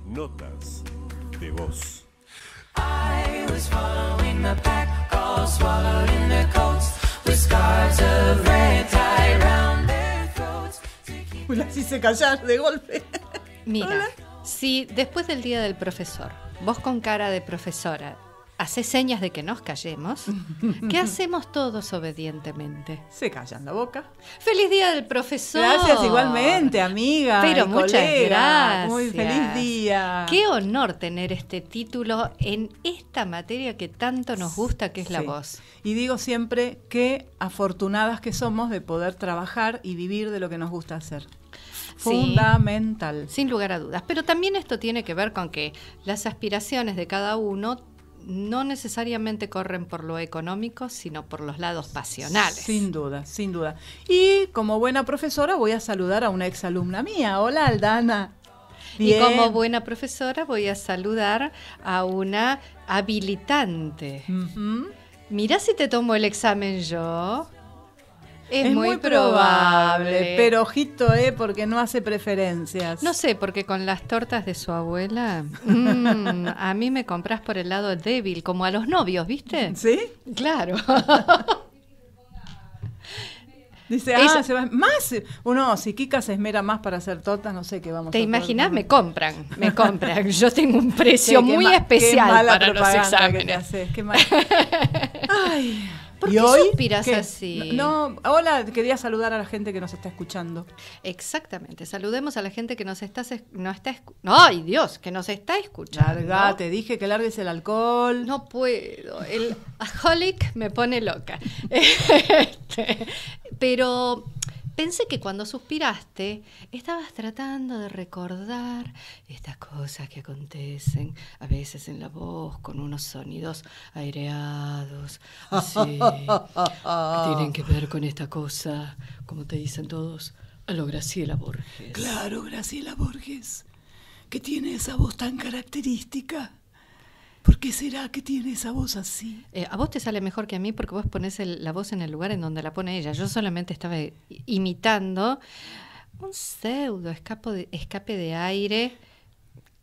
Notas de voz. I was following the pack, all swallowed in their coats, with scarves of red tied round their throats. Uy, así se callar de golpe. Mira, Hola. si después del día del profesor, vos con cara de profesora, haces señas de que nos callemos, ¿qué hacemos todos obedientemente? Se callan la boca. ¡Feliz día del profesor! Gracias igualmente, amiga. Pero y muchas colega. gracias. Muy feliz día. Qué honor tener este título en esta materia que tanto nos gusta, que es la Sí. voz. Y digo siempre que afortunadas que somos de poder trabajar y vivir de lo que nos gusta hacer. Fundamental. Sin lugar a dudas. Pero también esto tiene que ver con que las aspiraciones de cada uno no necesariamente corren por lo económico, sino por los lados pasionales. Sin duda, sin duda. Y como buena profesora voy a saludar a una exalumna mía. Hola, Aldana. Bien. Y como buena profesora voy a saludar a una habilitante. Ujú. Mirá si te tomo el examen yo. Es muy probable, pero ojito, porque no hace preferencias. No sé, porque con las tortas de su abuela, a mí me compras por el lado débil, como a los novios, ¿viste? ¿Sí? Claro. Dice, Ella- se va más. Uno, si Kika se esmera más para hacer tortas, no sé qué vamos ¿Te a poder imaginas? comer. Me compran. Yo tengo un precio Sí, muy qué especial mala para los propaganda que te exámenes. haces, qué mal. Ay. ¿Por ¿Y qué hoy? suspiras ¿Qué? así? No, hola, quería saludar a la gente que nos está escuchando. Exactamente. Saludemos a la gente que nos está ¡ay, Dios! Que nos está escuchando. Larga, te dije que largues el alcohol. No puedo. El aholic me pone loca. Pero pensé que cuando suspiraste estabas tratando de recordar estas cosas que acontecen a veces en la voz con unos sonidos aireados, así, que tienen que ver con esta cosa, como te dicen todos, a lo Graciela Borges. Claro, Graciela Borges, que tiene esa voz tan característica. ¿Por qué será que tiene esa voz así? A vos te sale mejor que a mí porque vos pones la voz en el lugar en donde la pone ella. Yo solamente estaba imitando un pseudo escape de aire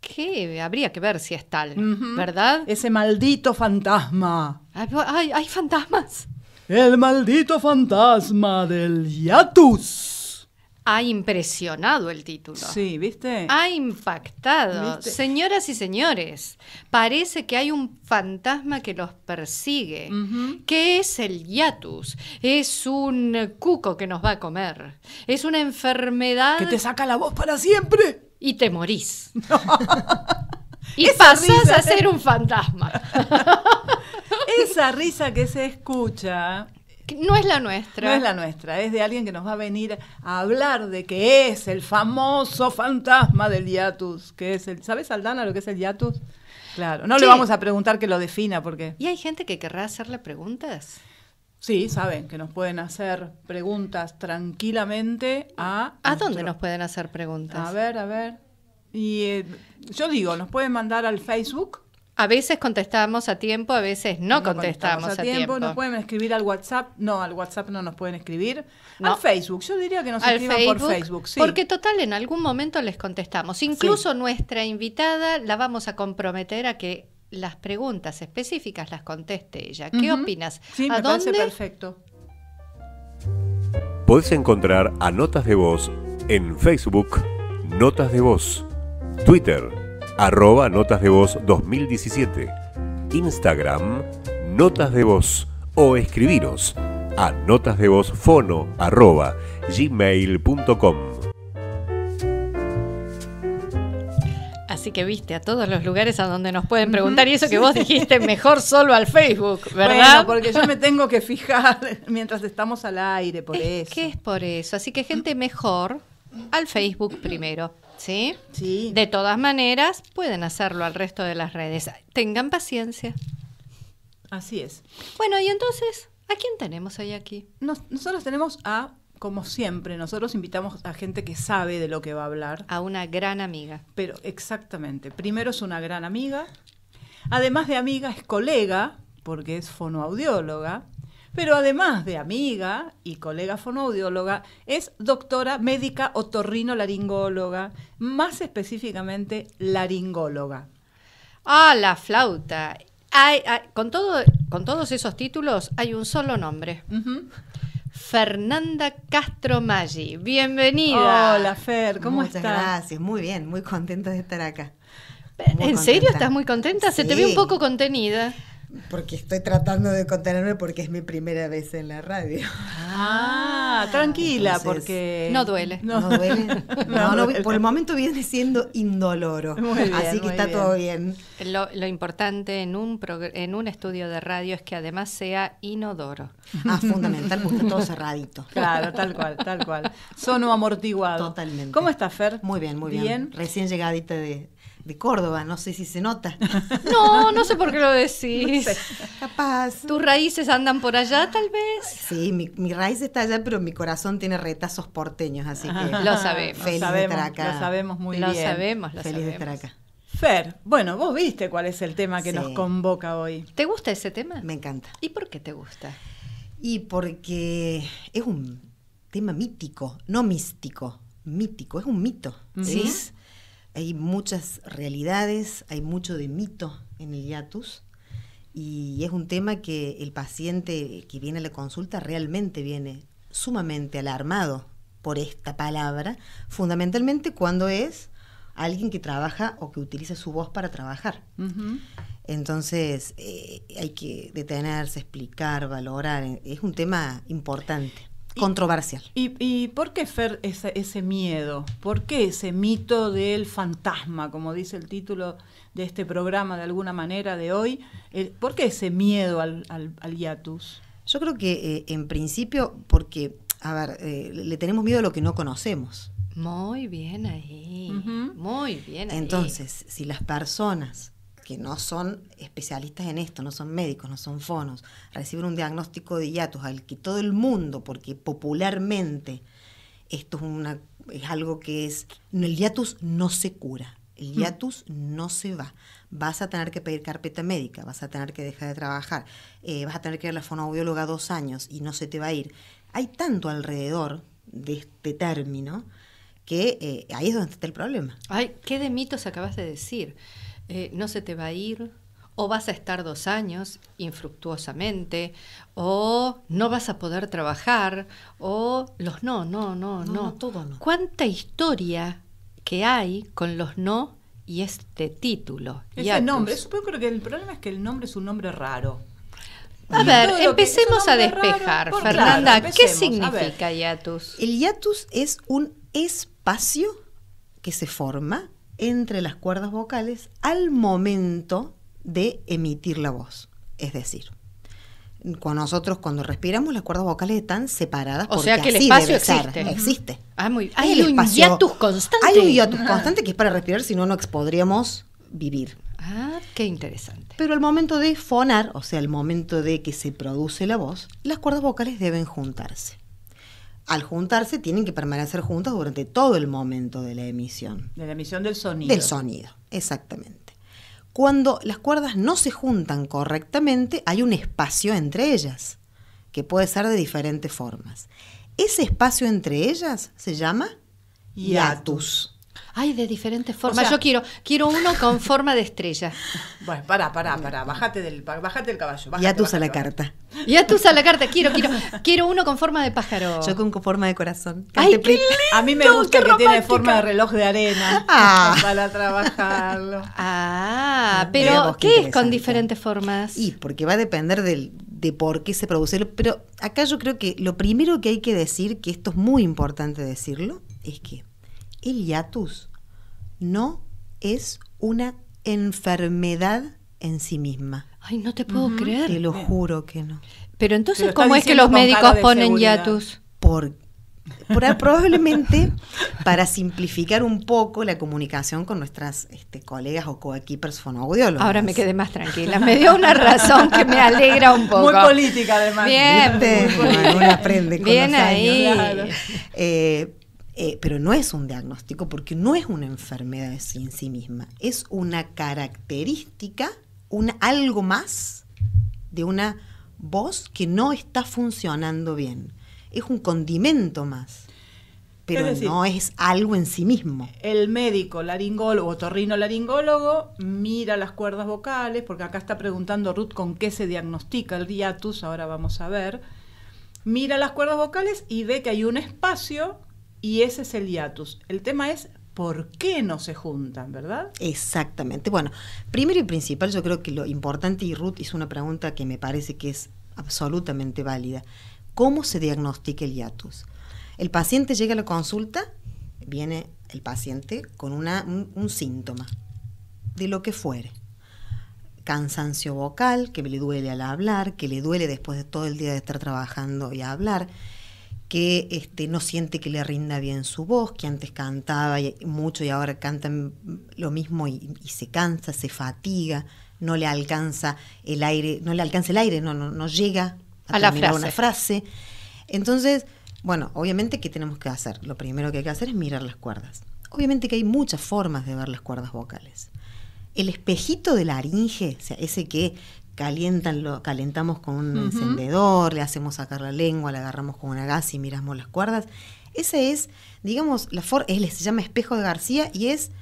que habría que ver si es tal, ¿verdad? Ese maldito fantasma. Ay, hay fantasmas. El maldito fantasma del hiatus. Ha impresionado el título. Sí, ¿viste? Ha impactado. ¿Viste? Señoras y señores, parece que hay un fantasma que los persigue. ¿Qué es el hiatus? Es un cuco que nos va a comer. Es una enfermedad Que te saca la voz para siempre. y te morís. Y Esa pasás risa, a ser un fantasma. Esa risa que se escucha Que no es la nuestra. no es la nuestra, es de alguien que nos va a venir a hablar de qué es el famoso fantasma del hiatus. Que es ¿sabes, Aldana, lo que es el hiatus? Claro, no Sí. le vamos a preguntar que lo defina porque ¿Y hay gente que querrá hacerle preguntas? sí, saben que nos pueden hacer preguntas tranquilamente ¿A dónde nos pueden hacer preguntas? A ver. Y yo digo, nos pueden mandar al Facebook. A veces contestamos a tiempo, a veces no contestamos a tiempo. Nos pueden escribir al WhatsApp. No, al WhatsApp no nos pueden escribir. No. Al Facebook. Yo diría que nos Al escriban por Facebook. Sí. Porque total, en algún momento les contestamos. Incluso nuestra invitada la vamos a comprometer a que las preguntas específicas las conteste ella. ¿Qué Ujú. opinas? Sí, ¿A me parece dónde? perfecto. Podés encontrar a Notas de Voz en Facebook, Notas de Voz, Twitter, @Notas de Voz 2017, Instagram, Notas de Voz, o escribiros a notasdevozfono@gmail.com. Así que viste a todos los lugares a donde nos pueden preguntar. Y eso que vos dijiste mejor solo al Facebook, ¿verdad? Bueno, porque yo me tengo que fijar mientras estamos al aire, por eso. Que es por eso. Así que gente mejor al Facebook primero, ¿sí? Sí. De todas maneras, pueden hacerlo al resto de las redes. Tengan paciencia. Así es. Bueno, y entonces, ¿a quién tenemos hoy aquí? Nosotros tenemos como siempre, nosotros invitamos a gente que sabe de lo que va a hablar. A una gran amiga. Pero exactamente, primero es una gran amiga, además de amiga es colega, porque es fonoaudióloga, Pero además de amiga y colega fonoaudióloga, es doctora médica otorrinolaringóloga, más específicamente laringóloga. Ah, la flauta. Con todos esos títulos hay un solo nombre. Ujú. Fernanda Castro Maggi. Bienvenida. Hola, Fer, ¿cómo Muchas estás? gracias, muy bien, muy contenta de estar acá. Muy ¿En serio contenta. estás muy contenta? Se te Sí. ve un poco contenida. Porque estoy tratando de contenerme porque es mi primera vez en la radio. Ah, tranquila, Entonces, porque... no duele. ¿No duele? No No, duele. por el momento viene siendo indoloro. Muy bien, así que muy está bien. todo bien. Lo importante en un estudio de radio es que además sea inodoro. Ah, fundamental, porque está todo cerradito. Claro, tal cual, tal cual. Sono amortiguado. Totalmente. ¿Cómo estás, Fer? Muy bien, muy bien. Recién llegadita de Córdoba, no sé si se nota. No sé por qué lo decís. Capaz. ¿Tus raíces andan por allá, tal vez? Sí, mi raíz está allá, pero mi corazón tiene retazos porteños, así que Lo sabemos. feliz Lo de sabemos, estar acá. Lo sabemos muy Lo bien. sabemos. Feliz de estar acá. Fer, bueno, vos viste cuál es el tema que Sí. nos convoca hoy. ¿Te gusta ese tema? Me encanta. ¿Y por qué te gusta? Y porque es un tema mítico, no místico, mítico, es un mito. Ujú. Hay muchas realidades, hay mucho de mito en el hiatus y es un tema que el paciente que viene a la consulta realmente viene sumamente alarmado por esta palabra, fundamentalmente cuando es alguien que trabaja o que utiliza su voz para trabajar. Ujú. Entonces hay que detenerse, explicar, valorar. Es un tema importante, controversial. ¿Y por qué, Fer, ese miedo? ¿Por qué ese mito del fantasma, como dice el título de este programa de alguna manera de hoy? ¿Por qué ese miedo al hiatus? Yo creo que en principio porque, a ver, le tenemos miedo a lo que no conocemos. Muy bien ahí. Ujú. Muy bien ahí. Entonces, si las personas que no son especialistas en esto, no son médicos, no son fonos, reciben un diagnóstico de hiatus al que todo el mundo, porque popularmente esto es algo que es, el hiatus no se cura, el hiatus no se va. Vas a tener que pedir carpeta médica, vas a tener que dejar de trabajar, vas a tener que ir a la fonoaudióloga 2 años y no se te va a ir. Hay tanto alrededor de este término que ahí es donde está el problema. Ay, qué de mitos acabas de decir. No se te va a ir, o vas a estar 2 años infructuosamente, o no vas a poder trabajar, o los no. Todo no. ¿Cuánta historia que hay con los no y este título? Ese hiatus? nombre, yo creo que el problema es que el nombre es un nombre raro. A Y ver, todo lo que es empecemos un a nombre despejar. raro, Fernanda, claro, ¿qué empecemos, a ver. significa hiatus? El hiatus es un espacio que se forma entre las cuerdas vocales al momento de emitir la voz. Es decir, cuando respiramos las cuerdas vocales están separadas. O porque sea que el así espacio debe ser. existe. Existe. Ah, muy, Es hay el un espacio- hiatus constante. Hay un hiatus constante que es para respirar, si no, no podríamos vivir. Ah, qué interesante. Pero al momento de fonar, o sea, al momento de que se produce la voz, las cuerdas vocales deben juntarse. Al juntarse, tienen que permanecer juntas durante todo el momento de la emisión. De la emisión del sonido. Del sonido, exactamente. Cuando las cuerdas no se juntan correctamente, hay un espacio entre ellas, que puede ser de diferentes formas. Ese espacio entre ellas se llama hiatus. Ay, de diferentes formas. O sea- Yo quiero uno con forma de estrella. Bueno, pará, bájate del caballo. Hiatus a la bájate. carta. Hiatus a la carta. Quiero uno con forma de pájaro. Yo con forma de corazón. Ay, Cante, qué please. A mí me No, gusta qué que tiene romántica. forma de reloj de arena Ah. para trabajarlo. Ah, Mira pero vos, qué ¿qué es con interesante. diferentes formas? Y porque va a depender de por qué se produce. Pero acá yo creo que lo primero que hay que decir, que esto es muy importante decirlo, es que el hiatus no es una enfermedad en sí misma. Ay, no te puedo creer. Te lo juro que no. Pero Te lo entonces, está ¿cómo es que diciendo los con cara médicos de ponen seguridad. hiatus? Probablemente para simplificar un poco la comunicación con nuestras colegas o coequippers fonoaudiólogos. Ahora me quedé más tranquila. Me dio una razón que me alegra un poco. Muy política, además. Bien. ¿Viste? Bueno, uno aprende con Bien los años. ahí. Claro. Pero no es un diagnóstico porque no es una enfermedad en sí misma, es una característica, algo más de una voz que no está funcionando bien. Es un condimento más, pero Es decir, no es algo en sí mismo. El médico laringólogo, otorrinolaringólogo, mira las cuerdas vocales, porque acá está preguntando Ruth con qué se diagnostica el hiatus, ahora vamos a ver. Mira las cuerdas vocales y ve que hay un espacio y ese es el hiatus. El tema es por qué no se juntan, ¿verdad? Exactamente. Bueno, primero y principal, yo creo que lo importante, y Ruth hizo una pregunta que me parece que es absolutamente válida. ¿Cómo se diagnostica el hiatus? El paciente llega a la consulta, viene el paciente con un síntoma, de lo que fuere. Cansancio vocal, que le duele al hablar, que le duele después de todo el día de estar trabajando y hablar, que no siente que le rinda bien su voz, que antes cantaba mucho y ahora canta lo mismo y se cansa, se fatiga, no le alcanza el aire, no llega a la terminar frase. una frase. Entonces, bueno, obviamente, ¿qué tenemos que hacer? Lo primero que hay que hacer es mirar las cuerdas. Obviamente que hay muchas formas de ver las cuerdas vocales. El espejito de laringe, o sea, ese que calentamos con un encendedor, le hacemos sacar la lengua, la agarramos con una gasa y miramos las cuerdas. Ese es, digamos, se llama espejo de García y es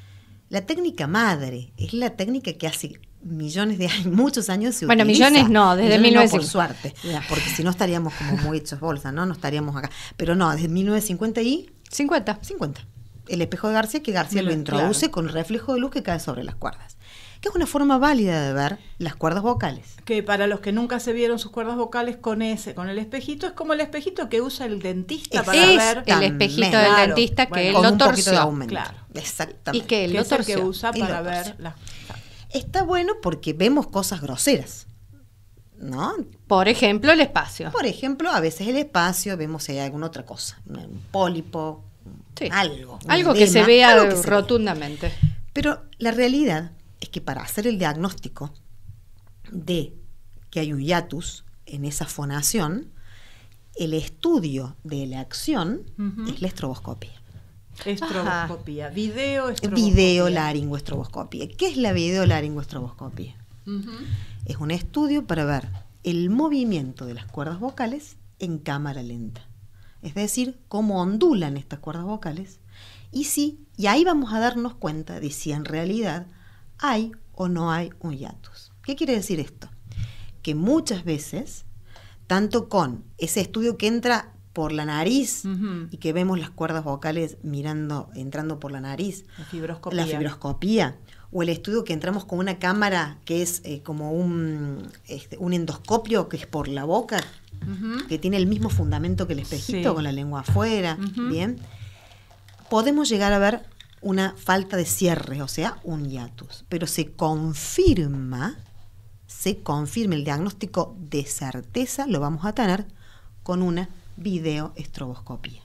la técnica madre, es la técnica que hace millones de años, muchos años se Bueno, utiliza. millones no, desde Millones no, 1950. por suerte, Ya. porque si no estaríamos como muy hechos bolsa, ¿no? No estaríamos acá. Pero no, desde 1950 y 50. 50. El espejo de García, que García lo introduce Claro. con reflejo de luz que cae sobre las cuerdas. Que es una forma válida de ver las cuerdas vocales. Que para los que nunca se vieron sus cuerdas vocales con el espejito, es como el espejito que usa el dentista para Es ver. el espejito del Claro, dentista que bueno, él con lo un poquito de torció. aumento. Claro. Exactamente. Y que él que lo es el que torció. usa Y lo para ver torció. las. Está bueno porque vemos cosas groseras, ¿no? Por ejemplo, el espacio. Por ejemplo, a veces el espacio, vemos si hay alguna otra cosa, un pólipo, Sí. algo. un Algo que se edema, vea algo que se vea. rotundamente. Pero la realidad es que para hacer el diagnóstico de que hay un hiatus en esa fonación, el estudio de la acción es la estroboscopia. Estroboscopía, videoestroboscopía. Videolaringoestroboscopia. ¿Qué es la videolaringoestroboscopia? Es un estudio para ver el movimiento de las cuerdas vocales en cámara lenta. Es decir, cómo ondulan estas cuerdas vocales y ahí vamos a darnos cuenta de si en realidad hay o no hay un hiatus. ¿Qué quiere decir esto? Que muchas veces, tanto con ese estudio que entra por la nariz y que vemos las cuerdas vocales entrando por la nariz, La fibroscopía. la fibroscopía, o el estudio que entramos con una cámara que es como un endoscopio que es por la boca, que tiene el mismo fundamento que el espejito, Sí. con la lengua afuera, bien, podemos llegar a ver una falta de cierre, o sea, un hiatus, pero se confirma el diagnóstico de certeza, lo vamos a tener con una videoestroboscopía.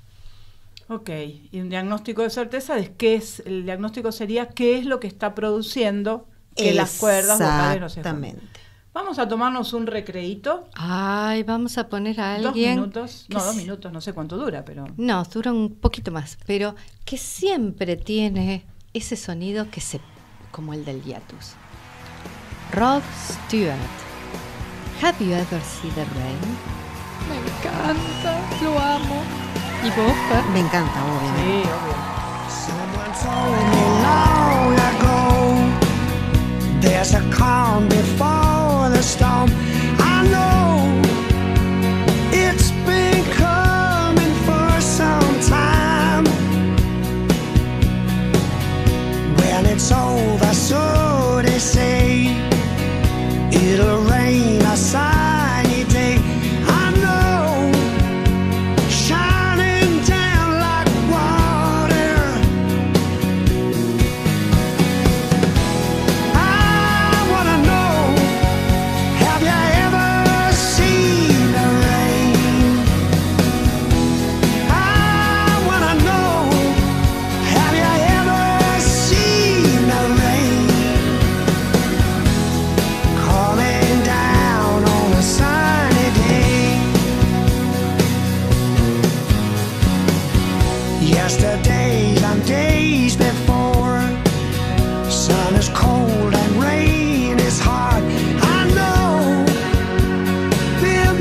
Ok, y un diagnóstico de certeza el diagnóstico sería qué es lo que está produciendo que las cuerdas vocales no se junten. Exactamente. Vamos a tomarnos un recreíto, Ay, vamos a poner a 2 alguien. minutos, que no, 2 s- minutos, no sé cuánto dura, pero No, dura un poquito más, pero que siempre tiene ese sonido como el del hiatus. Rod Stewart. Have you ever seen the rain? Me encanta, lo amo. ¿Y vos, Fer? Me encanta, obviamente. sí, obvio. Someone told me long ago there's a calm before the storm. I know it's been coming for some time. When it's over, so they say, it'll rain a sunny day. I know, shining down like water. I wanna know, have you ever seen the rain? I wanna know, have you ever seen the rain coming down on a sunny day? Yesterdays and days before, sun is cold and rain is hard. I know, been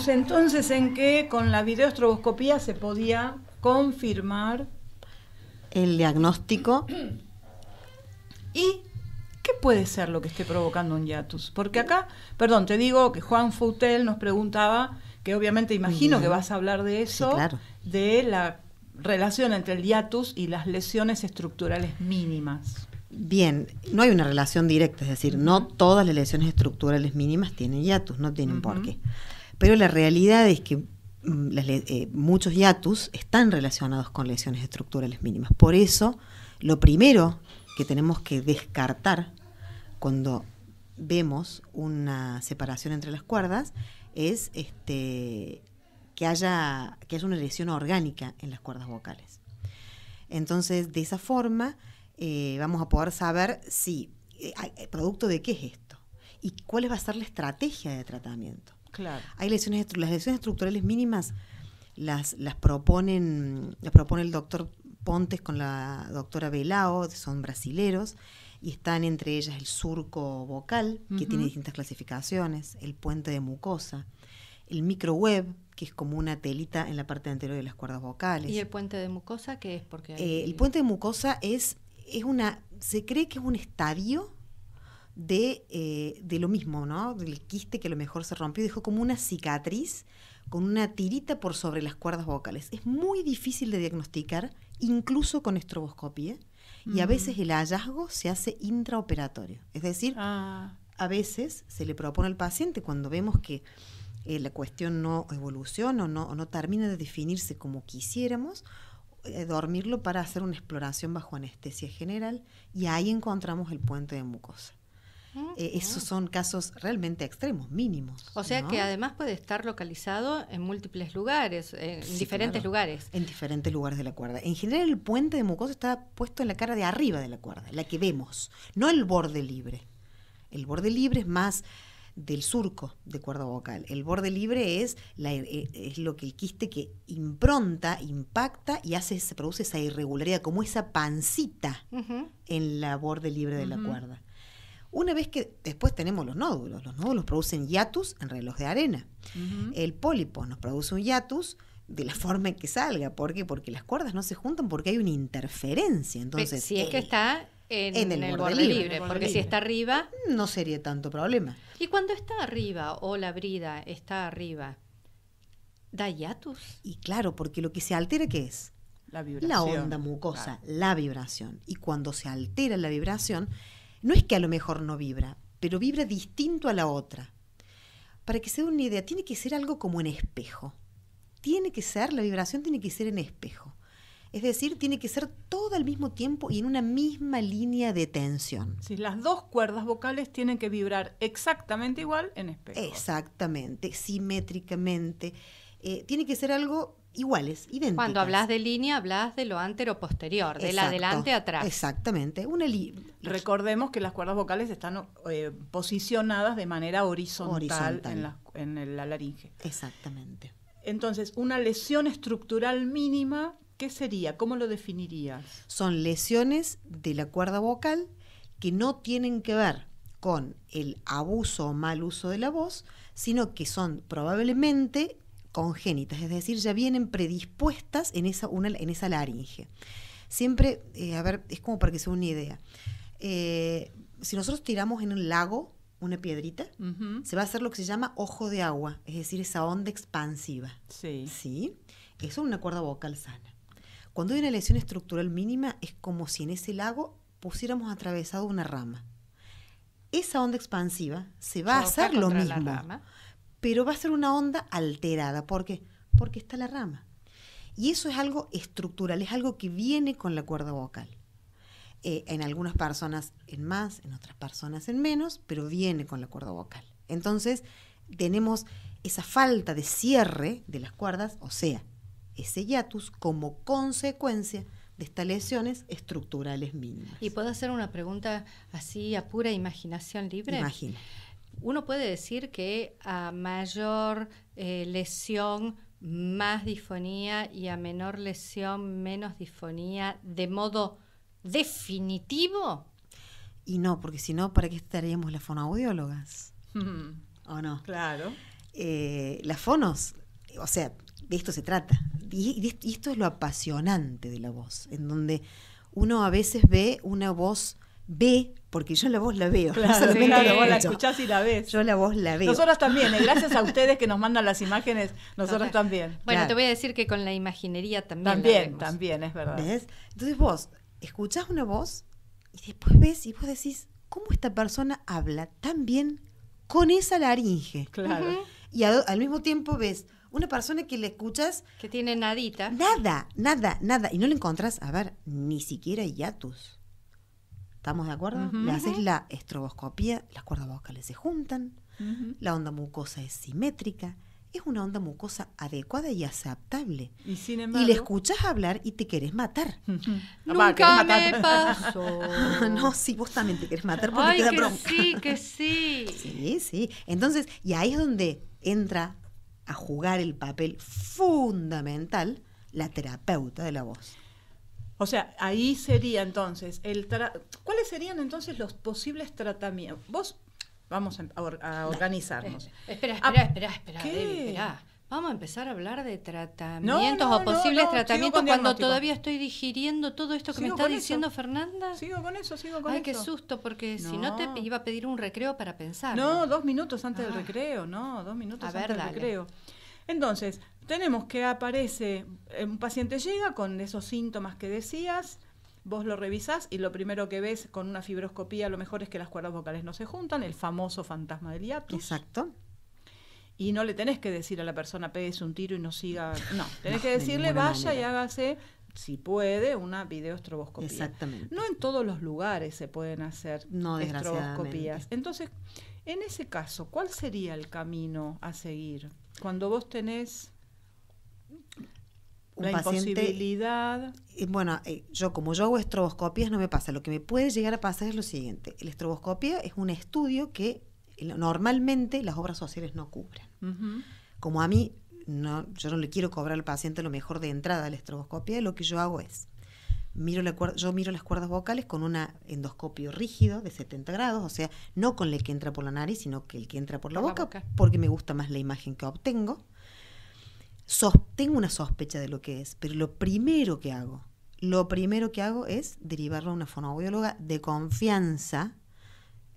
quedamos entonces en que con la videoestroboscopía se podía confirmar. El diagnóstico. ¿Y qué puede ser lo que esté provocando un hiatus? Porque acá, perdón, te digo que Juan Foutel nos preguntaba, que obviamente imagino Bien. que vas a hablar de eso, Sí, claro. de la relación entre el hiatus y las lesiones estructurales mínimas. Bien, no hay una relación directa, es decir, no todas las lesiones estructurales mínimas tienen hiatus, no tienen por qué. Pero la realidad es que muchos hiatus están relacionados con lesiones estructurales mínimas. Por eso, lo primero que tenemos que descartar cuando vemos una separación entre las cuerdas es que haya una lesión orgánica en las cuerdas vocales. Entonces, de esa forma, vamos a poder saber si, producto de qué es esto y cuál va a ser la estrategia de tratamiento. Claro. Hay las lesiones estructurales mínimas las propone el doctor Pontes con la doctora Belao, son brasileros, y están entre ellas el surco vocal, que tiene distintas clasificaciones, el puente de mucosa, el microweb, que es como una telita en la parte anterior de las cuerdas vocales. ¿Y el puente de mucosa qué es? Porque hay... El puente de mucosa se cree que es un estadio de lo mismo, ¿no? Del quiste que a lo mejor se rompió, dejó como una cicatriz con una tirita por sobre las cuerdas vocales. Es muy difícil de diagnosticar, incluso con estroboscopía, y a veces el hallazgo se hace intraoperatorio. Es decir, a veces se le propone al paciente, cuando vemos que la cuestión no evoluciona o no termina de definirse como quisiéramos, dormirlo para hacer una exploración bajo anestesia general, y ahí encontramos el puente de mucosa. Esos son casos realmente extremos, mínimos. O sea, ¿no? que además puede estar localizado en múltiples lugares, en Sí, diferentes claro, lugares. En diferentes lugares de la cuerda. En general, el puente de mucosa está puesto en la cara de arriba de la cuerda, la que vemos, no el borde libre. El borde libre es más del surco de cuerda vocal. El borde libre es lo que el quiste que impacta y se produce esa irregularidad, como esa pancita en la borde libre de la cuerda. Una vez que después tenemos los nódulos producen hiatus en reloj de arena. El pólipo nos produce un hiatus de la forma en que salga. ¿Por qué? Porque las cuerdas no se juntan porque hay una interferencia. Entonces, si es que está en el borde libre, porque si está arriba... no sería tanto problema. Y cuando está arriba, o la brida está arriba, ¿da hiatus? Y claro, porque lo que se altera, ¿qué es? La vibración. La onda mucosa, Claro. la vibración. Y cuando se altera la vibración, no es que a lo mejor no vibra, pero vibra distinto a la otra. Para que se den una idea, tiene que ser algo como en espejo. La vibración tiene que ser en espejo. Es decir, tiene que ser todo al mismo tiempo y en una misma línea de tensión. Si las dos cuerdas vocales tienen que vibrar exactamente igual en espejo. Exactamente, simétricamente. Tiene que ser algo iguales, idénticas. Cuando hablas de línea, hablas de lo antero-posterior, del Exacto, adelante atrás. Exactamente. Recordemos que las cuerdas vocales están posicionadas de manera horizontal. En la laringe. Exactamente. Entonces, una lesión estructural mínima, ¿qué sería? ¿Cómo lo definirías? Son lesiones de la cuerda vocal que no tienen que ver con el abuso o mal uso de la voz, sino que son probablemente congénitas, es decir, ya vienen predispuestas en esa laringe. Siempre, es como para que sea una idea. Si nosotros tiramos en un lago una piedrita, se va a hacer lo que se llama ojo de agua, es decir, esa onda expansiva. Sí. ¿Sí? Eso es una cuerda vocal sana. Cuando hay una lesión estructural mínima, es como si en ese lago pusiéramos atravesado una rama. Esa onda expansiva se va a hacer lo contra la mismo, rama. pero va a ser una onda alterada. ¿Por qué? Porque está la rama. Y eso es algo estructural, es algo que viene con la cuerda vocal. En algunas personas en más, en otras personas en menos, pero viene con la cuerda vocal. Entonces, tenemos esa falta de cierre de las cuerdas, o sea, ese hiatus como consecuencia de estas lesiones estructurales mínimas. ¿Y puedo hacer una pregunta así a pura imaginación libre? Imagina. Uno puede decir que a mayor lesión, más disfonía, y a menor lesión, menos disfonía, de modo definitivo. Y no, porque si no, ¿para qué estaríamos las fonoaudiólogas? ¿O no? Claro. las fonos, o sea, de esto se trata. Y esto es lo apasionante de la voz, en donde uno a veces ve una voz, porque yo la voz la veo. Claro, no solamente claro, la vos la escucho. escuchás y la ves. Yo la voz la veo. Nosotros también, gracias a ustedes que nos mandan las imágenes, nosotros también. Bueno, Claro. te voy a decir que con la imaginería también. la También, vemos. también, es verdad. ¿Ves? Entonces vos escuchás una voz y después ves y vos decís, ¿cómo esta persona habla tan bien con esa laringe? Claro. Y al mismo tiempo ves una persona que le escuchas Que tiene nadita. nada, y no le encontrás, a ver, ni siquiera hiatus. ¿Estamos de acuerdo? Ujú. Le haces la estroboscopía, las cuerdas vocales se juntan, Ujú. la onda mucosa es simétrica, es una onda mucosa adecuada y aceptable. Y sin Y embargo... le escuchas hablar y te querés matar. Ujú. Nunca ¿querés me matar? pasó. No, sí, vos también te querés matar porque Ay, te da que bronca. sí, que sí. Sí, sí. Entonces, y ahí es donde entra a jugar el papel fundamental la terapeuta de la voz. O sea, ahí sería entonces, ¿cuáles serían entonces los posibles tratamientos? Vos, vamos a organizarnos. Espera, Ah, ¿qué? Debbie, espera. Vamos a empezar a hablar de No, tratamientos no, o posibles no, sigo tratamientos con cuando diagnóstico. todavía estoy digiriendo todo esto que me Sigo está con diciendo eso. Fernanda. Sigo con eso. Ay, qué susto, porque si no te No. iba a pedir un recreo para pensar. No, 2 minutos antes del Ah. recreo, no, 2 minutos A ver, antes del dale. recreo. Entonces, tenemos que aparece, un paciente llega con esos síntomas que decías, vos lo revisás y lo primero que ves con una fibroscopía lo mejor es que las cuerdas vocales no se juntan, el famoso fantasma del hiatus. Exacto. Y no le tenés que decir a la persona, péguese un tiro y no siga. No, tenés No, que de decirle, ninguna vaya y manera. hágase, si puede, una videoestroboscopía. Exactamente. No en todos los lugares se pueden hacer No, estroboscopías. desgraciadamente. Entonces, en ese caso, ¿cuál sería el camino a seguir? Cuando vos tenés Un la paciente, imposibilidad. bueno, yo como yo hago estroboscopias no me pasa. Lo que me puede llegar a pasar es lo siguiente. La estroboscopia es un estudio que normalmente las obras sociales no cubren. Ujú. Como a mí, yo no le quiero cobrar al paciente lo mejor de entrada a la estroboscopia, lo que yo hago es, yo miro las cuerdas vocales con un endoscopio rígido de 70 grados, o sea, no con el que entra por la nariz, sino que el que entra por la boca, porque me gusta más la imagen que obtengo. Tengo una sospecha de lo que es, pero lo primero que hago es derivarlo a una fonoaudióloga de confianza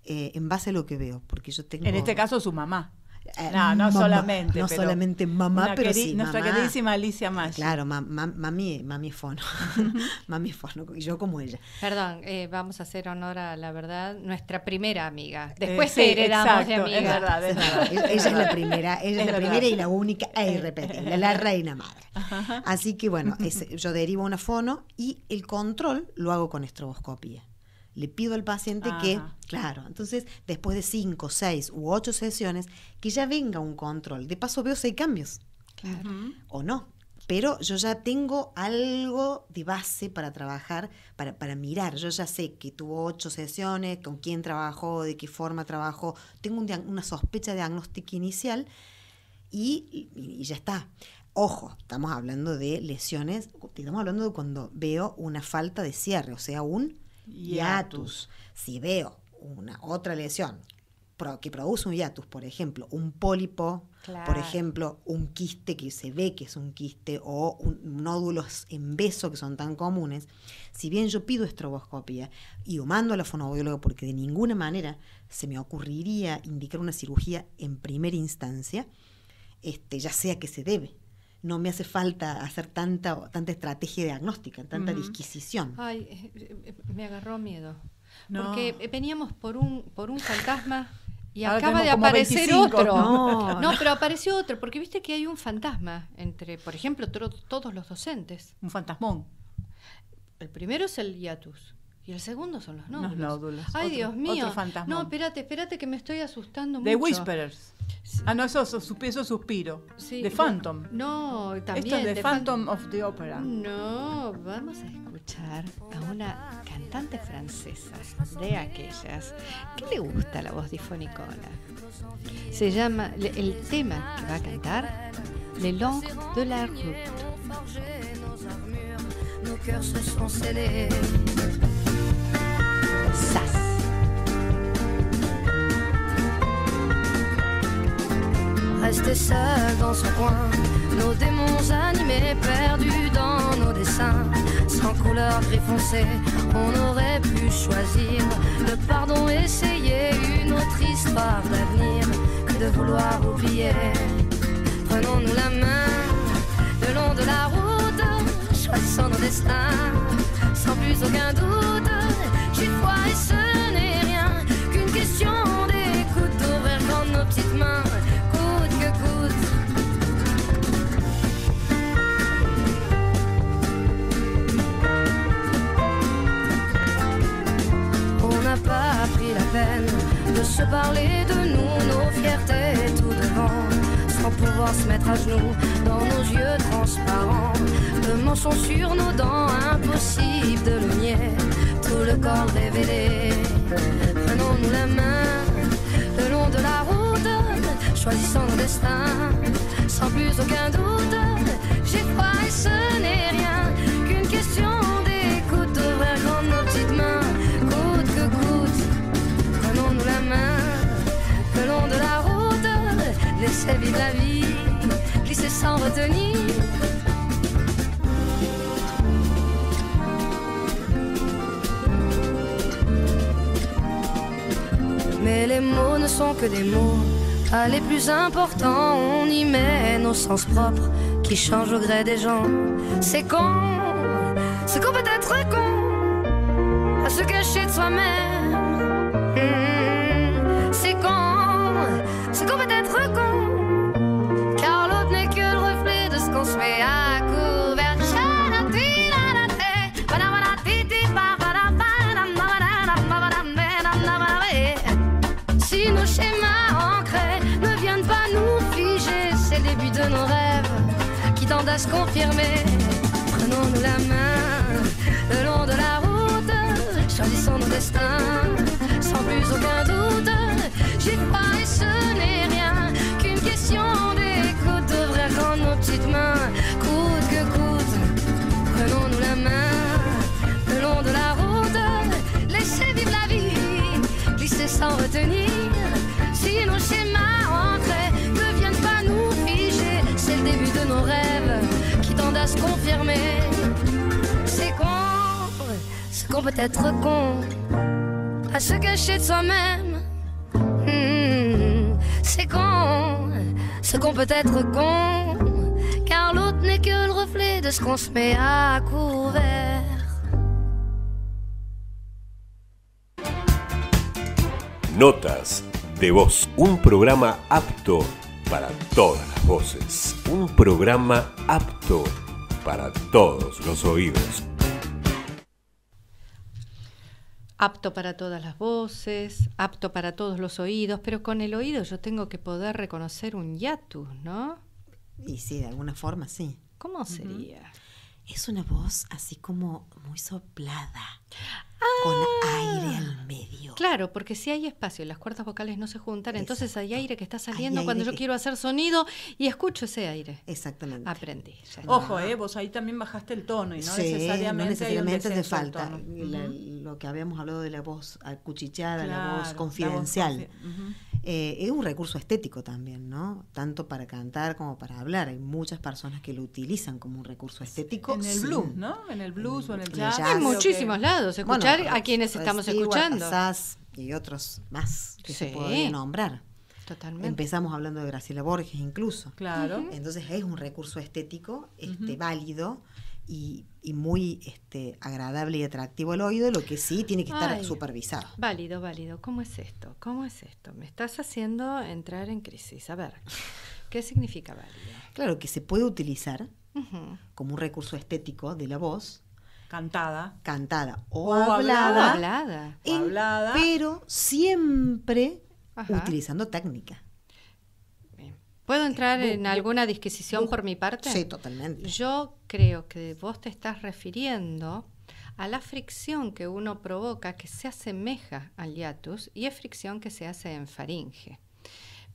en base a lo que veo, porque yo tengo... En este caso, su mamá. No mamá, solamente. no pero solamente mamá, una pero sí nuestra mamá. queridísima Alicia Maggi. Claro, mami es fono. Mami es fono, y yo como ella. Perdón, vamos a hacer honor a la verdad, nuestra primera amiga. Después sí, te heredamos de exacto, amiga. es verdad, es verdad. Ella es la primera, Es verdad. y la única e irrepetible, la reina madre. Así que bueno, yo derivo una fono y el control lo hago con estroboscopía. Le pido al paciente que, Ajá. claro, entonces después de 5, 6 u 8 sesiones, que ya venga un control. De paso veo si hay cambios Ujú. o no. Pero yo ya tengo algo de base para trabajar, para mirar. Yo ya sé que tuvo 8 sesiones, con quién trabajó, de qué forma trabajó. Tengo una sospecha diagnóstica inicial y ya está. Ojo, estamos hablando de lesiones, estamos hablando de cuando veo una falta de cierre, o sea, un hiatus. Si veo una otra lesión que produce un hiatus, por ejemplo, un pólipo, Claro. por ejemplo, un quiste que se ve que es un quiste o nódulos en beso que son tan comunes, si bien yo pido estroboscopía y lo mando a la fonoaudióloga porque de ninguna manera se me ocurriría indicar una cirugía en primera instancia, ya sea que se debe. No me hace falta hacer tanta estrategia diagnóstica, tanta disquisición. Ay, me agarró miedo. No. Porque veníamos por un fantasma y Ahora acaba de tenemos como aparecer 25. otro. No. Pero apareció otro, porque viste que hay un fantasma entre, por ejemplo, todos los docentes. Un fantasmón. El primero es el hiatus y el segundo son los nódulos. Los nódulos. Ay, Otro- Dios mío. otro fantasmón. No, espérate que me estoy asustando The mucho. Whisperers. Ah, no, eso es suspiro. Sí, The Phantom. No, también. Esto es The The Phantom of the Opera. No, vamos a escuchar a una cantante francesa de aquellas que le gusta la voz difónicona. Se llama, el tema que va a cantar, Les Langues de la Route. Nos cœurs se sont scellés. Sas. Reste Resté seul dans son coin, nos démons animés, perdus dans nos dessins. Sans couleur gris foncé, on aurait pu choisir le pardon, essayer une autre histoire d'avenir que de vouloir oublier. Prenons-nous la main le long de la route, choisissons nos destins sans plus aucun doute. J'ai foi et ce n'est rien qu'une question d'écoute, d'ouvrir grand nos petites mains, coûte que coûte. On n'a pas pris la peine de se parler de nous, nos fiertés tout devant, sans pouvoir se mettre à genoux dans nos yeux transparents. Le mensonge sur nos dents, impossible de le nier, tout le corps révélé. Prenons-nous la main le long de la route, choisissons nos destins sans plus aucun doute. J'ai foi et ce n'est rien qu'une question d'écoute, d'ouvrir grand nos petites mains, coûte que coûte. Prenons-nous la main le long de la route, laissez vivre la vie, glisser sans retenir. Mais les mots ne sont que des mots, pas les plus importants. On y met nos sens propres qui changent au gré des gens. C'est con, c'est qu'on peut être con, à se cacher de soi-même. C'est qu'on peut être con, car l'autre n'est que le reflet de ce qu'on se met à couvert. Si nos schémas ancrés ne viennent pas nous figer, c'est le début de nos rêves qui tendent à se confirmer. Prenons-nous la main le long de la route, choisissons nos destins sans plus aucun doute. J'ai foi et ce n'est rien qu'une question d'écoute, d'ouvrir grand nos petites mains, coûte que coûte. Prenons-nous la main le long de la route, laissez vivre la vie, glisser sans retenir. Si nos schémas ancrés ne viennent pas nous figer, c'est le début de nos rêves qui tendent à se confirmer. C'est qu'on peut être con, à se cacher de soi-même. C'est qu'on peut être con, car l'autre n'est que le reflet de ce qu'on se met à couvert. Notas de voz, un programa apto para todas las voces, un programa apto para todos los oídos. Apto para todas las voces, apto para todos los oídos, pero con el oído yo tengo que poder reconocer un hiatus, ¿no? Y sí, de alguna forma sí. ¿Cómo sería? Es una voz así como muy soplada, con aire al medio. Claro, porque si hay espacio y las cuerdas vocales no se juntan, entonces hay aire que está saliendo Hay cuando aire yo que- quiero hacer sonido y escucho ese aire. Exactamente. Aprendí. Ya está. Ojo, vos ahí también bajaste el tono y no Sí, necesariamente, no necesariamente hay un te descenso del falta tono. lo que habíamos hablado de la voz acuchichada, la Claro, voz la confidencial. voz confi- Es un recurso estético también, ¿no? Tanto para cantar como para hablar. Hay muchas personas que lo utilizan como un recurso estético. En el sí. blues, ¿no? En el blues o en el En el jazz. jazz. En creo muchísimos que- lados, escuchar a quienes estamos Stewart, escuchando. a Sass y otros más que se Sí. podría nombrar. Totalmente. Empezamos hablando de Graciela Borges incluso. Claro. Entonces es un recurso estético válido y muy agradable y atractivo al oído, lo que sí tiene que estar Ay. supervisado. Válido, válido. ¿Cómo es esto? ¿Cómo es esto? Me estás haciendo entrar en crisis. A ver, ¿qué significa válido? Claro que se puede utilizar Ujú. como un recurso estético de la voz, Cantada. cantada o O hablada, Hablada. O hablada. pero siempre Ajá. utilizando técnica. Bien. ¿Puedo entrar en alguna disquisición por mi parte? Sí, totalmente. Yo creo que vos te estás refiriendo a la fricción que uno provoca que se asemeja al hiatus y es fricción que se hace en faringe.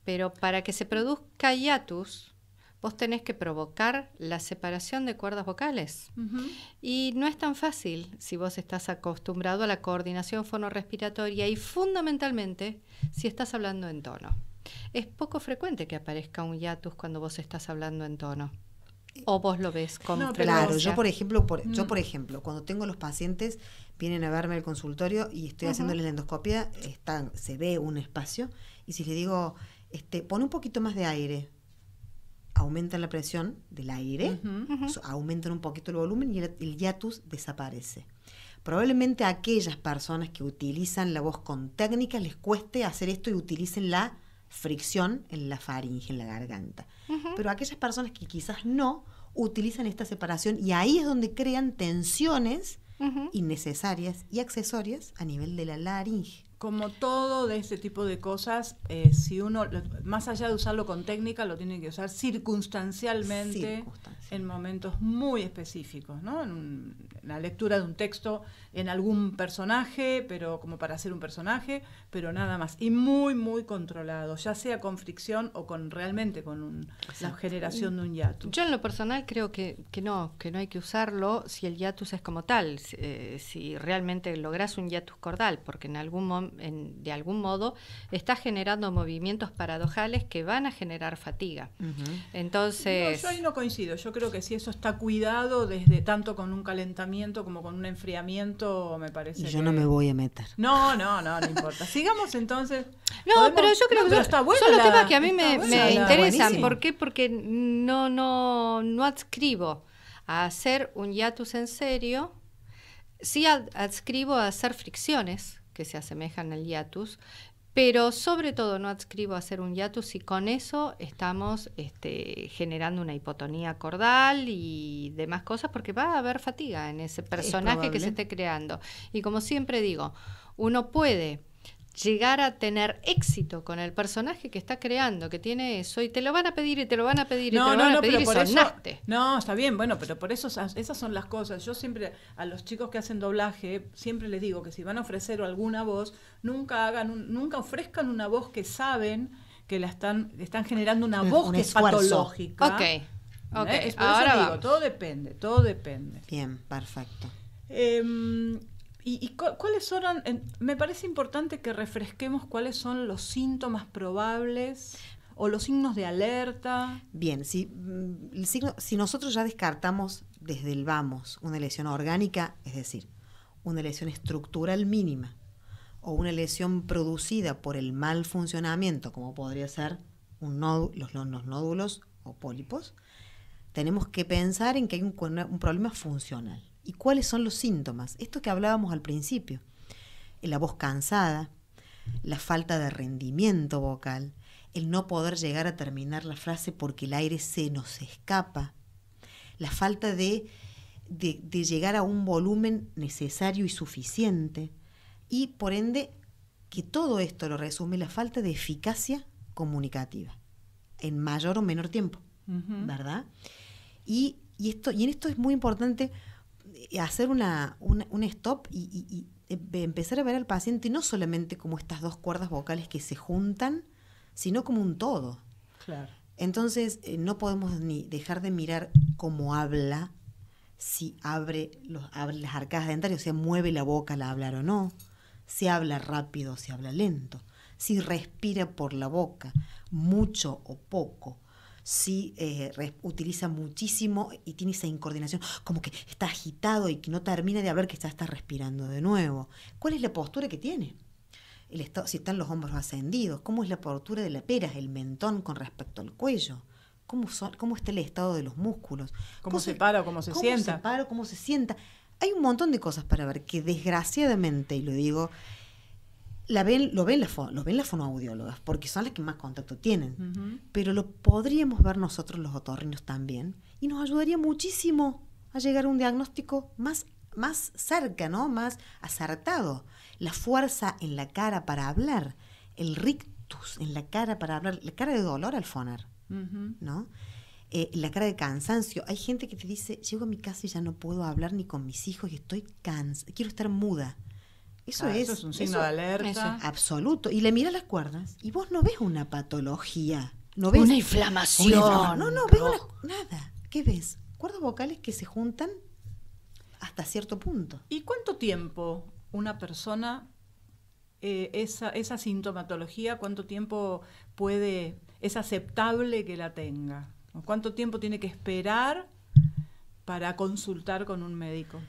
Pero para que se produzca hiatus, vos tenés que provocar la separación de cuerdas vocales. Y no es tan fácil si vos estás acostumbrado a la coordinación fonorrespiratoria y fundamentalmente si estás hablando en tono. es poco frecuente que aparezca un hiatus cuando vos estás hablando en tono. O vos lo ves con No, pero- Claro, frecuencia. yo por ejemplo, cuando tengo los pacientes, vienen a verme al consultorio y estoy haciéndoles la endoscopia, se ve un espacio, y si le digo, pon un poquito más de aire, aumentan la presión del aire, aumentan un poquito el volumen y el hiatus desaparece. Probablemente a aquellas personas que utilizan la voz con técnicas les cueste hacer esto y utilicen la fricción en la faringe, en la garganta. Pero aquellas personas que quizás no utilizan esta separación, y ahí es donde crean tensiones innecesarias y accesorias a nivel de la laringe. Como todo de este tipo de cosas, si uno, más allá de usarlo con técnica, lo tiene que usar circunstancialmente en momentos muy específicos, ¿no? En la lectura de un texto, en algún personaje, pero como para hacer un personaje, pero nada más. Y muy, muy controlado, ya sea con fricción o realmente con la generación de un hiatus. Yo en lo personal creo que no hay que usarlo si el hiatus es como tal, si realmente lográs un hiatus cordal, porque de algún modo estás generando movimientos paradojales que van a generar fatiga. Entonces... No, yo ahí no coincido. Yo creo que si eso está cuidado desde tanto con un calentamiento como con un enfriamiento, me parece. Y yo no me voy a meter. No importa. Sigamos entonces. No, pero yo creo que está bueno son los temas que a mí me está interesan. buenísimo. ¿Por qué? Porque no adscribo a hacer un hiatus en serio. Sí adscribo a hacer fricciones que se asemejan al hiatus, pero sobre todo no adscribo a hacer un hiatus, y con eso estamos generando una hipotonía cordal y demás cosas, porque va a haber fatiga en ese personaje que se esté creando. Y como siempre digo, uno puede llegar a tener éxito con el personaje que está creando, que tiene eso, y te lo van a pedir y te lo van a pedir y te lo van a pedir, pero y por eso, sonaste. no, está bien, bueno, pero por eso esas son las cosas. Yo siempre a los chicos que hacen doblaje siempre les digo que si van a ofrecer alguna voz, nunca ofrezcan una voz que saben que están generando una voz Un que es esfuerzo. patológica. Ok. Es por Ahora eso digo, vamos. todo depende. Bien, perfecto. ¿Y cuáles son? Me parece importante que refresquemos cuáles son los síntomas probables o los signos de alerta. Bien, si nosotros ya descartamos desde el vamos una lesión orgánica, es decir, una lesión estructural mínima o una lesión producida por el mal funcionamiento, como podría ser los nódulos o pólipos, tenemos que pensar en que hay un problema funcional. ¿Y cuáles son los síntomas? Esto que hablábamos al principio. La voz cansada, la falta de rendimiento vocal, el no poder llegar a terminar la frase porque el aire se nos escapa, la falta de llegar a un volumen necesario y suficiente, y por ende que todo esto lo resume la falta de eficacia comunicativa en mayor o menor tiempo, ¿verdad? Y en esto es muy importante hacer un stop y empezar a ver al paciente no solamente como estas dos cuerdas vocales que se juntan, sino como un todo. Claro. Entonces no podemos ni dejar de mirar cómo habla, si abre las arcadas dentarias, o sea, mueve la boca al hablar o no, si habla rápido o si habla lento, si respira por la boca, mucho o poco, si utiliza muchísimo y tiene esa incoordinación, como que está agitado y que no termina de hablar, que está respirando de nuevo. ¿Cuál es la postura que tiene? Si están los hombros ascendidos, ¿cómo es la postura de la pera, el mentón con respecto al cuello? ¿Cómo está el estado de los músculos? ¿Cómo se para o cómo se sienta? ¿Cómo se para o cómo se sienta? Hay un montón de cosas para ver que desgraciadamente, y lo digo, lo ven las fonoaudiólogas, porque son las que más contacto tienen, pero lo podríamos ver nosotros los otorrinos también, y nos ayudaría muchísimo a llegar a un diagnóstico más cerca, ¿no? Más acertado. La fuerza en la cara para hablar, el rictus en la cara para hablar, la cara de dolor al fonar, ¿no? La cara de cansancio. Hay gente que te dice, llego a mi casa y ya no puedo hablar ni con mis hijos y estoy cansada, quiero estar muda. Eso es un signo de alerta. Absoluto. Y le miras las cuerdas y vos no ves una patología. No ves Una inflamación. No ves nada. ¿Qué ves? Cuerdas vocales que se juntan hasta cierto punto. ¿Y cuánto tiempo una persona esa sintomatología, cuánto tiempo es aceptable que la tenga? ¿O cuánto tiempo tiene que esperar para consultar con un médico?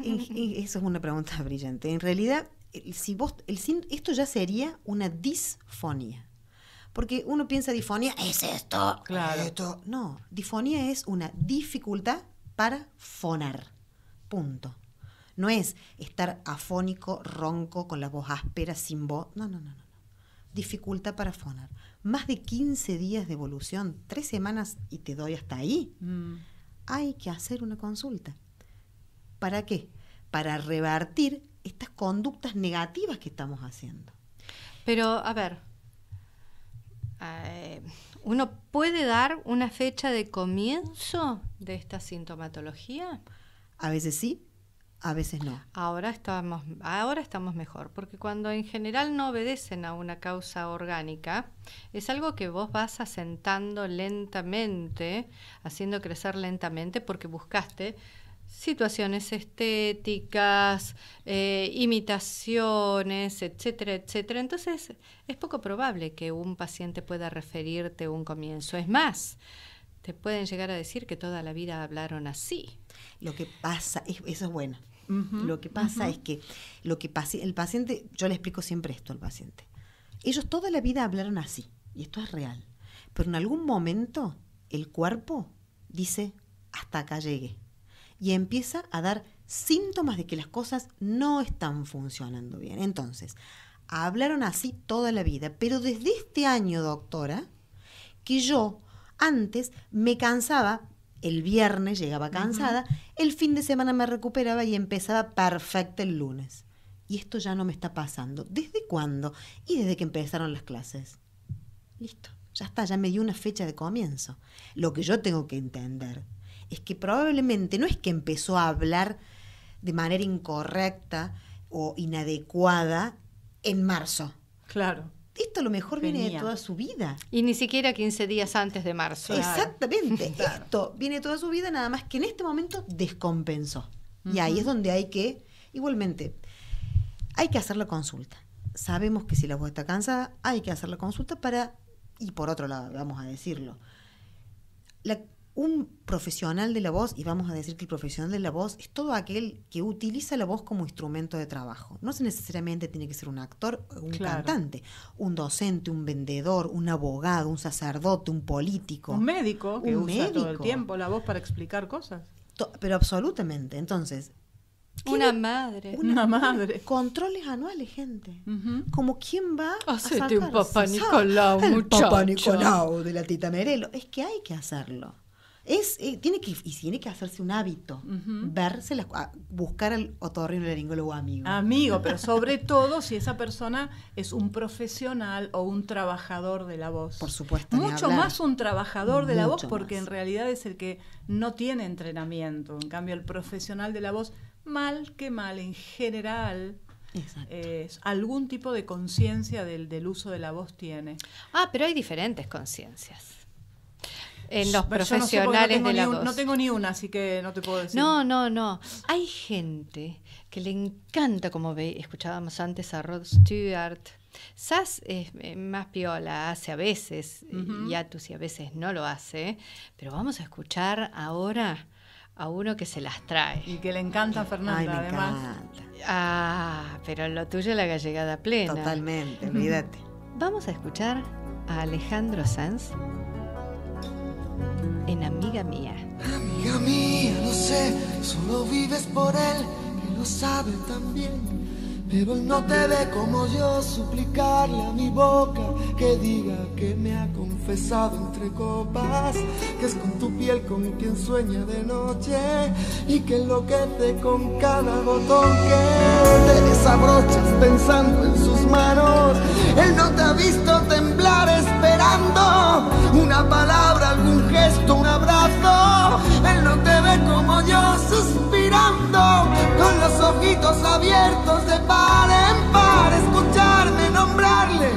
Eso es una pregunta brillante. En realidad, esto ya sería una disfonía. Porque uno piensa disfonía, es esto, Claro. esto. No, disfonía es una dificultad para fonar. Punto. No es estar afónico, ronco, con la voz áspera, sin voz. No. Dificultad para fonar. Más de 15 días de evolución, 3 semanas y te doy hasta ahí. Hay que hacer una consulta. ¿Para qué? Para revertir estas conductas negativas que estamos haciendo. Pero, a ver, ¿uno puede dar una fecha de comienzo de esta sintomatología? A veces sí, a veces no. Ahora estamos mejor, porque cuando en general no obedecen a una causa orgánica, es algo que vos vas asentando lentamente, haciendo crecer lentamente, porque buscaste situaciones estéticas, imitaciones, etcétera, etcétera. Entonces, es poco probable que un paciente pueda referirte un comienzo. Es más, te pueden llegar a decir que toda la vida hablaron así. Lo que pasa, eso es bueno. Lo que pasa es que el paciente, yo le explico siempre esto al paciente. Ellos toda la vida hablaron así, y esto es real. Pero en algún momento el cuerpo dice, hasta acá llegué. Y empieza a dar síntomas de que las cosas no están funcionando bien. Entonces, hablaron así toda la vida, pero desde este año, doctora, que yo antes me cansaba, el viernes llegaba cansada, el fin de semana me recuperaba y empezaba perfecta el lunes. Y esto ya no me está pasando. ¿Desde cuándo? Y desde que empezaron las clases. Listo, ya está, ya me dio una fecha de comienzo. Lo que yo tengo que entender es que probablemente no es que empezó a hablar de manera incorrecta o inadecuada en marzo. Claro. Esto a lo mejor viene de Venía. toda su vida. Y ni siquiera 15 días antes de marzo. Exactamente. Claro. Esto viene de toda su vida, nada más que en este momento descompensó. Y ahí es donde hay que, igualmente, hay que hacer la consulta. Sabemos que si la voz está cansada, hay que hacer la consulta y por otro lado, vamos a decirlo, un profesional de la voz, y vamos a decir que el profesional de la voz es todo aquel que utiliza la voz como instrumento de trabajo. No necesariamente tiene que ser un actor o un cantante, un docente, un vendedor, un abogado, un sacerdote, un político. Un médico que Un usa todo el médico. tiempo la voz para explicar cosas. Pero absolutamente. Entonces, Una madre. Una madre. controles anuales, gente. Ujú. Como quién va Hacete a sacar, un Papá se sabe. Nicolau, El muchacha. Papá Nicolau de la tita Merelo. Es que hay que hacerlo. Tiene que hacerse un hábito. Buscar al otorrinolaringólogo amigo. Amigo, pero sobre todo si esa persona es un profesional o un trabajador de la voz. Por supuesto, ni Mucho hablar. más un trabajador de la voz, Mucho porque más. en realidad es el que no tiene entrenamiento. En cambio, el profesional de la voz, mal que mal, en general, Exacto. algún tipo de conciencia del uso de la voz tiene. Pero hay diferentes conciencias en los Pero yo no sé, porque profesionales de la no voz. tengo ni una, así que no te puedo decir. No. Hay gente que le encanta, como escuchábamos antes a Rod Stewart. Sass es más piola, hace a veces hiatus y a veces no lo hace. Pero vamos a escuchar ahora a uno que se las trae. Y que le encanta a Fernanda, Ay, me además. encanta. Pero lo tuyo es la gallegada plena. Totalmente, olvídate. Vamos a escuchar a Alejandro Sanz en Amiga Mía. Amiga mía, lo sé, solo vives por él, que lo sabe también. Pero él no te ve como yo, suplicarle a mi boca que diga que me ha confesado entre copas, que es con tu piel con quien sueña de noche y que enloquece con cada botón que te desabrochas pensando en sus manos. Él no te ha visto temblar esperando una palabra, algún gesto, un abrazo. Él no te ve como yo suspirando con los ojitos abiertos de par en par, escucharme nombrarle.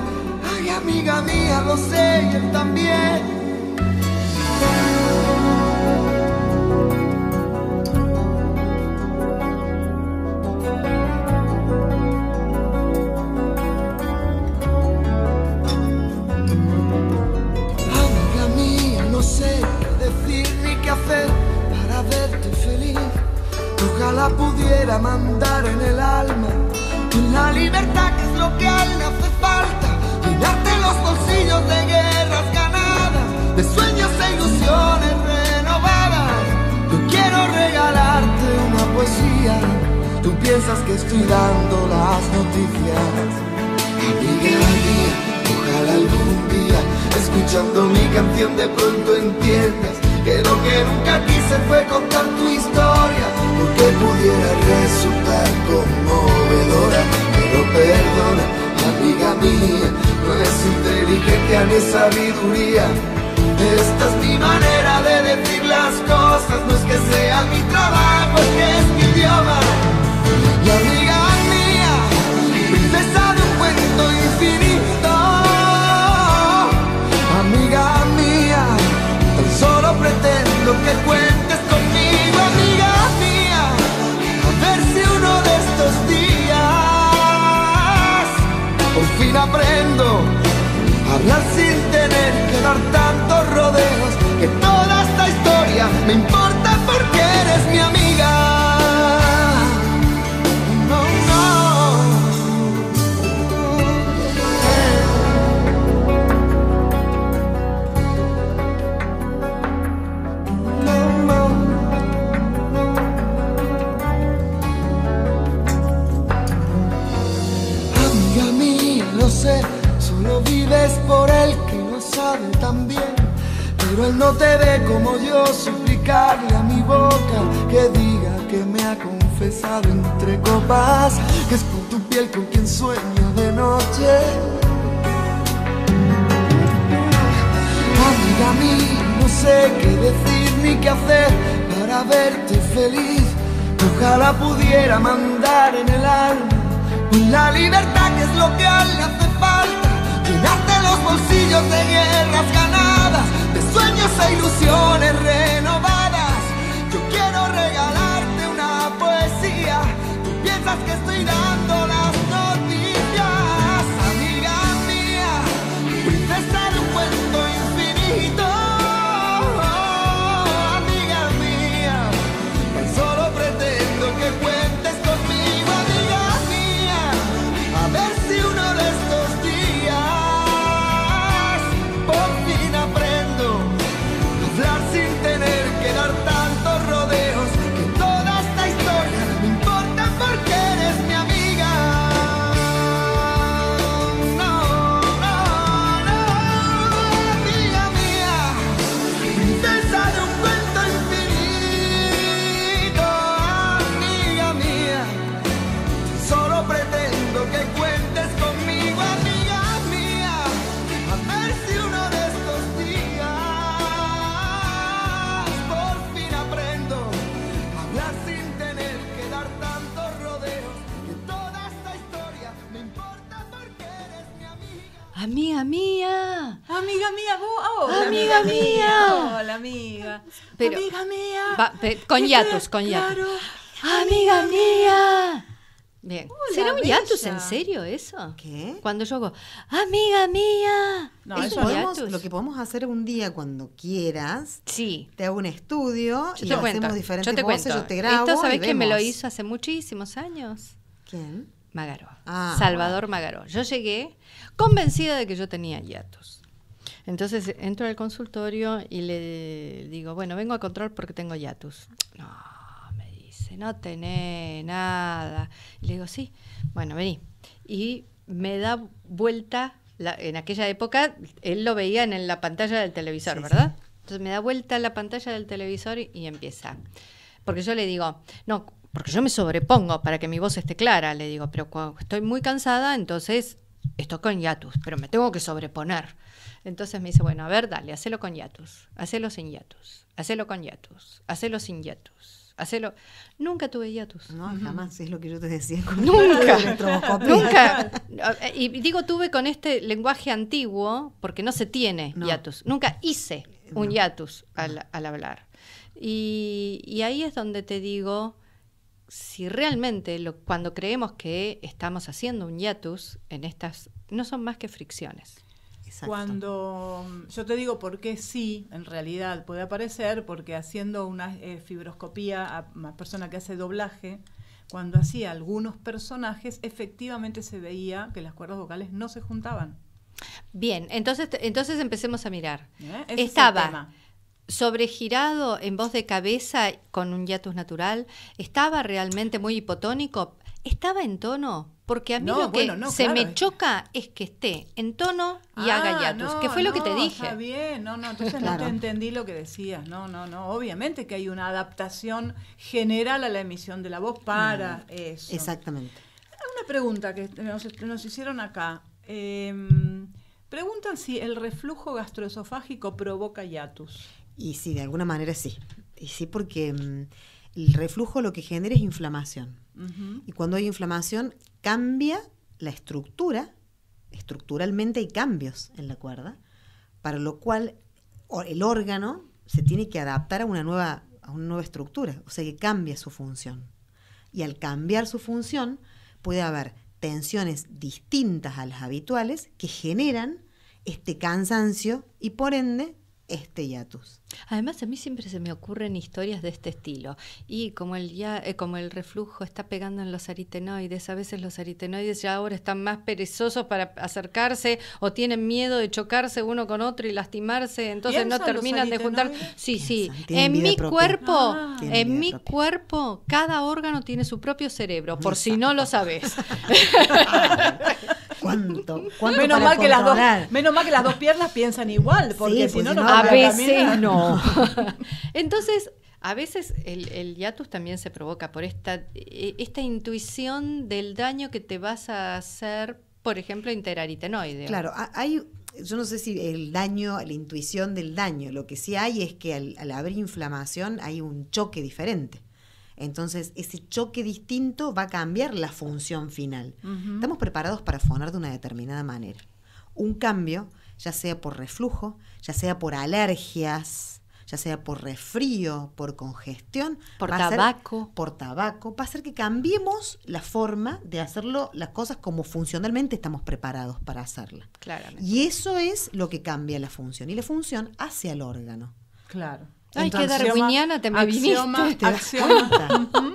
Ay, amiga mía, lo sé y él también. pudiera mandar en el alma, con la libertad que es lo que a él le hace falta, llenarte los bolsillos de guerras ganadas, de sueños e ilusiones renovadas. Yo quiero regalarte una poesía, tú piensas que estoy dando las noticias. Amiga mía, ojalá algún día, escuchando mi canción de pronto entiendas que lo que nunca quise fue contar tu historia, porque pudiera resultar conmovedora. Pero perdona, amiga mía, no es inteligencia ni sabiduría. Esta es mi manera de decir las cosas, no es que sea mi trabajo, es que es mi idioma. Y amiga mía, princesa de un cuento infinito, amiga mía, tan solo pretendo que cuentes conmigo, amiga mía, a ver si uno de estos días por fin aprendo a hablar sin tener que dar tantos rodeos, que toda esta historia me importa porque eres mi amiga. Solo vives por él que lo sabe tan bien, pero él no te ve como yo. Suplicarle a mi boca que diga que me ha confesado entre copas, que es por tu piel con quien sueño de noche. Amiga mía, no sé qué decir ni qué hacer para verte feliz. Ojalá pudiera mandar en el alma con la libertad que es lo que a él le hace falta, llenarte los bolsillos de guerras ganadas, de sueños e ilusiones renovadas. Yo quiero regalarte una poesía, tú piensas que estoy dando las noticias. Amiga mía, princesa de un cuento infinito, amiga mía, tan solo pretendo que cuentes conmigo, amiga mía, a ver si uno de estos días por fin aprendo a hablar sin tener que dar tantos rodeos, que toda esta historia me importa porque eres mi amiga. No, no, no, amiga mía, princesa de un cuento infinito, amiga mía, solo pretendo que cuentes conmigo, amiga mía, a ver si uno de estos días por fin aprendo a hablar sin tener que dar tantos rodeos, que toda esta historia me importa porque eres mi amiga. Amiga mía. Amiga mía, vos. Hola, Amiga mía. Hola, amiga. Pero- amiga mía. Con ¿Qué hiatus, te- con hiatus. claro. Amiga mía. Bien. Hola, ¿Será un hiatus bella. en serio eso? ¿Qué? Cuando yo hago, amiga mía. No, ¿Es eso un no. hiatus? Lo que podemos hacer un día cuando quieras, Sí. te hago un estudio Yo y te hacemos cuento. diferentes Yo te voces, cuento. yo te grabo. Esto, ¿sabés y quién me lo vemos. hizo hace muchísimos años? ¿Quién? Magaró. Ah, Salvador Magaró. Yo llegué convencida de que yo tenía hiatus. Entonces entro al consultorio y le digo, bueno, vengo a control porque tengo hiatus. No, me dice, no tenés nada. Y le digo, sí, bueno, vení. Y me da vuelta, en aquella época él lo veía en la pantalla del televisor, Sí, ¿verdad? Entonces me da vuelta la pantalla del televisor y empieza. Porque yo le digo, no, porque yo me sobrepongo para que mi voz esté clara, le digo, pero cuando estoy muy cansada, entonces estoy con hiatus, pero me tengo que sobreponer. Entonces me dice, bueno, a ver, dale, hacelo con hiatus, hacelo sin hiatus, hacelo con hiatus, hacelo sin hiatus, hacelo... Nunca tuve hiatus. No, jamás, es lo que yo te decía. Con Nunca, la electroscopia. nunca. Y digo tuve con este lenguaje antiguo porque no se tiene No. hiatus. Nunca hice un No. hiatus al hablar. Y ahí es donde te digo, si realmente cuando creemos que estamos haciendo un hiatus, en estas no son más que fricciones. Exacto. Cuando yo te digo por qué sí, en realidad puede aparecer, porque haciendo una fibroscopía a una persona que hace doblaje, cuando hacía algunos personajes, efectivamente se veía que las cuerdas vocales no se juntaban. Bien, entonces empecemos a mirar. Ese es el Estaba tema. sobregirado en voz de cabeza con un hiatus natural, estaba realmente muy hipotónico, estaba en tono, porque a mí No, lo que bueno, no, se claro. me choca es que esté en tono y haga hiatus, que fue lo que te dije. Está bien, entonces Claro. no te entendí lo que decías. No, obviamente que hay una adaptación general a la emisión de la voz para eso. Exactamente. Una pregunta que nos hicieron acá. Preguntan si el reflujo gastroesofágico provoca hiatus. Y sí, de alguna manera sí. Y sí, porque el reflujo lo que genera es inflamación. Ujú. Y cuando hay inflamación, cambia la estructura. Estructuralmente hay cambios en la cuerda, para lo cual el órgano se tiene que adaptar a una nueva estructura, o sea que cambia su función. Y al cambiar su función, puede haber tensiones distintas a las habituales que generan este cansancio y por ende este hiatus. Además, a mí siempre se me ocurren historias de este estilo. Y como el reflujo está pegando en los aritenoides, a veces los aritenoides ya ahora están más perezosos para acercarse o tienen miedo de chocarse uno con otro y lastimarse, entonces no ¿Piensan los terminan de juntar. aritenoides? Sí, sí. Piensan, tienen En vida mi propia. cuerpo, Tienen en vida mi propia. cuerpo, cada órgano tiene su propio cerebro, por si no lo sabes. ¿Cuánto Menos para mal, controlar? menos mal que las dos piernas piensan igual, porque Sí, si no, pues no si no, A podría veces caminar. no. Entonces, a veces el hiatus también se provoca por esta intuición del daño que te vas a hacer, por ejemplo, interaritenoide. Claro, yo no sé si el daño, la intuición del daño, lo que sí hay es que al haber inflamación hay un choque diferente. Entonces, ese choque distinto va a cambiar la función final. Estamos preparados para fonar de una determinada manera. Un cambio, ya sea por reflujo, ya sea por alergias, ya sea por resfrío, por congestión, Por va a ser- tabaco. por tabaco, va a hacer que cambiemos la forma de hacerlo, las cosas como funcionalmente estamos preparados para hacerla. Claramente. Y eso es lo que cambia la función. Y la función hacia el órgano. Claro. Ay, qué Entonces, darwiniana te me viniste. ¿Te das Axioma. cuenta?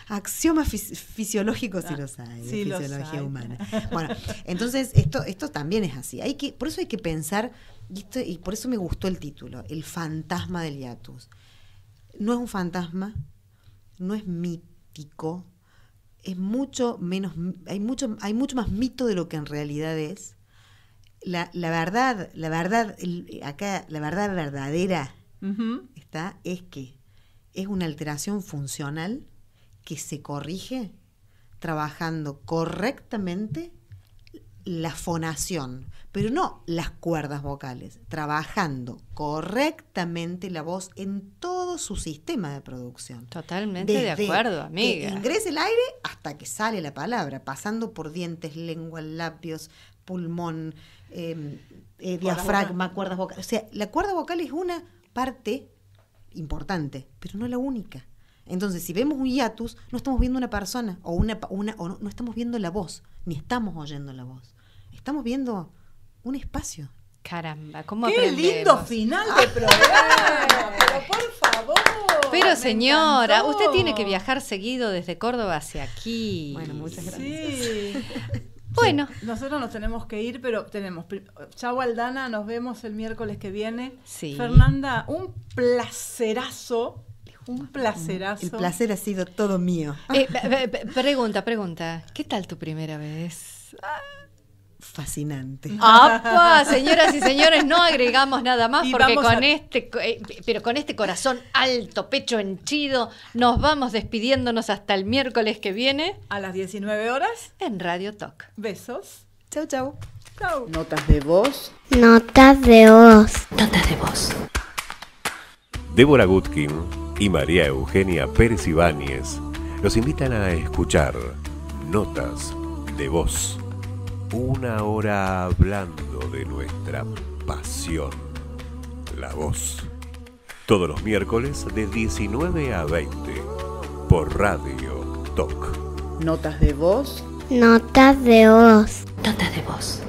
Axioma fisiológico sí los hay, de sí los fisiología hay. humana. Bueno, entonces esto también es así. Por eso hay que pensar, y por eso me gustó el título, el fantasma del hiatus. No es un fantasma, no es mítico, es mucho menos, hay mucho más mito de lo que en realidad es. La verdad verdadera Ujú. es que es una alteración funcional que se corrige trabajando correctamente la fonación, pero no las cuerdas vocales, trabajando correctamente la voz en todo su sistema de producción. Totalmente de acuerdo, amiga. Que ingrese el aire hasta que sale la palabra, pasando por dientes, lengua, labios, pulmón, diafragma, cuerdas vocales. O sea, la cuerda vocal es una parte importante, pero no la única. Entonces, si vemos un hiatus, no estamos viendo una persona o no estamos viendo la voz, ni estamos oyendo la voz. Estamos viendo un espacio. Caramba, ¿cómo Qué aprendemos? lindo final de programa, pero por favor. Pero me señora, encantó. usted tiene que viajar seguido desde Córdoba hacia aquí. Bueno, muchas gracias. Sí. Bueno, Nosotros nos tenemos que ir, pero tenemos. Chau, Aldana, nos vemos el miércoles que viene. Sí. Fernanda, un placerazo. Un placerazo. El placer ha sido todo mío. pregunta, ¿qué tal tu primera vez? Fascinante. ¡Apa! Señoras y señores, no agregamos nada más Y porque vamos con este corazón alto, pecho henchido, nos vamos despidiéndonos hasta el miércoles que viene A las 19 horas. en Radio Talk. Besos. Chau, chau. Chau. Notas de voz. Notas de voz. Notas de voz. Débora Gutkin y María Eugenia Pérez Ibáñez los invitan a escuchar Notas de Voz. Una hora hablando de nuestra pasión, la voz. Todos los miércoles de 19 a 20 por Radio Talk. Notas de voz. Notas de voz. Notas de voz.